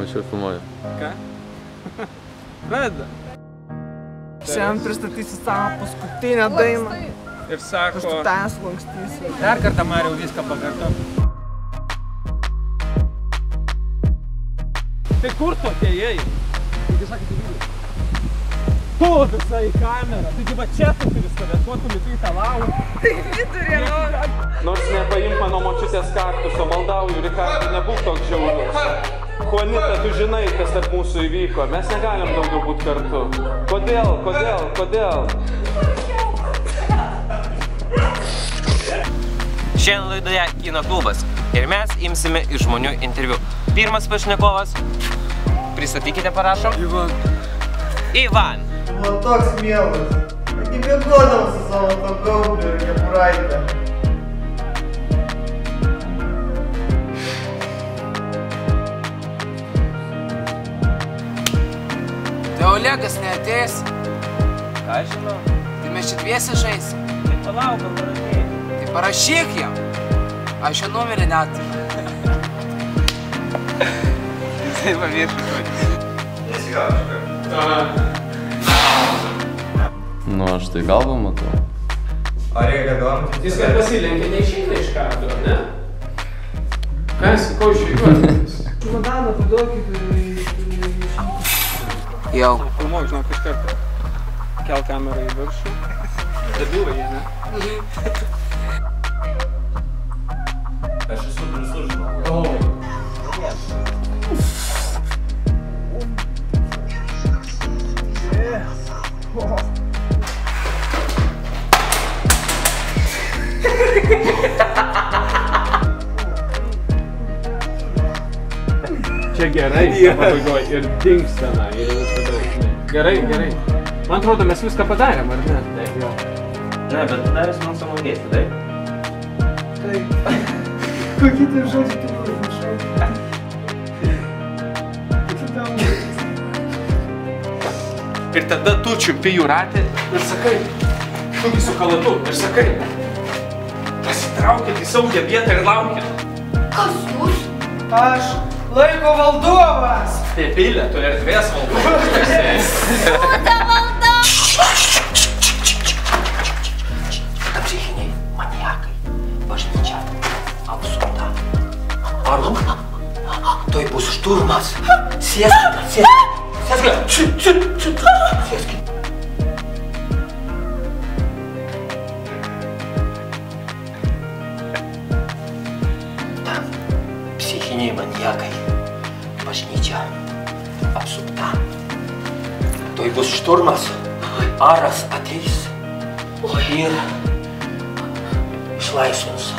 Aš jau filmuoju. Ką? Pradeda. Šiandien pristatysiu savo paskutinę dainą. Ir sako... Paskutinės lankstysiu. Dar kartą Mariau viską pakartok. Tai kur tu atėjai? Taigi sakyti video. Tu visai į kamerą. Taigi va čia tu turi stovėt, kuo tu likai tą lauką. Tai vidurė noriu. Nors nepaimk mano močiutės kaktuso, maldauju, Rikardai, nebūk toks žiaurus. Juanita, tu žinai, kas tarp mūsų įvyko. Mes negalim daugiau būti kartu. Kodėl? Šiandien laidoje Kino klubas ir mes imsime iš žmonių interviu. Pirmas pašnekovas, pristatykite, parašom. Ivan. Man toks mielas. Aš nebėgodam su savo to gaubliu ir kepuraitę. Tai Olegas neateis. Ką žinau? Tai mes čia dviesi žaisim. Tai palauk, gal parašyk. Tai parašyk jam. Aš jo numerį neturiu. Jisai paviršiu. Nu, aš tai galvą matau. Ar reikia galvą? Jis kad pasilenkė, neišeina iš kadro, ne? Ką esi, ko išvykiuotis? Čumodaną paduokit. Jau. Filmuok, žinok, iš karto. Kel kamerą į viršų. Debilai jie, ne? Aš esu drąsus žmogus. Čia gerai, pabaigoj ir dings tenai. Gerai. Man atrodo, mes viską padarėm, ar ne? Taip, jo. Ne, bet dar esi man samogėti, taip? Taip. Kokie tai žodžiai tu užrašai? Ir tada tu čiumpi jų ratį ir sakai, šūkį su kalatu, ir sakai, pasitraukit į saugią vietą ir laukit. Kas jūs? Aš laiko valdovas. Pepilė, tu erdvės valdovas. Šūda valda! Psichiniai maniakai, bažnyčia, apsupta. Arnu, tuoj bus šturmas. Sėskite. Sėskite. Ten psichiniai maniakai, bažnyčia, apsupta. Tuoj bus šturmas, aras ateis ir išlaisvins.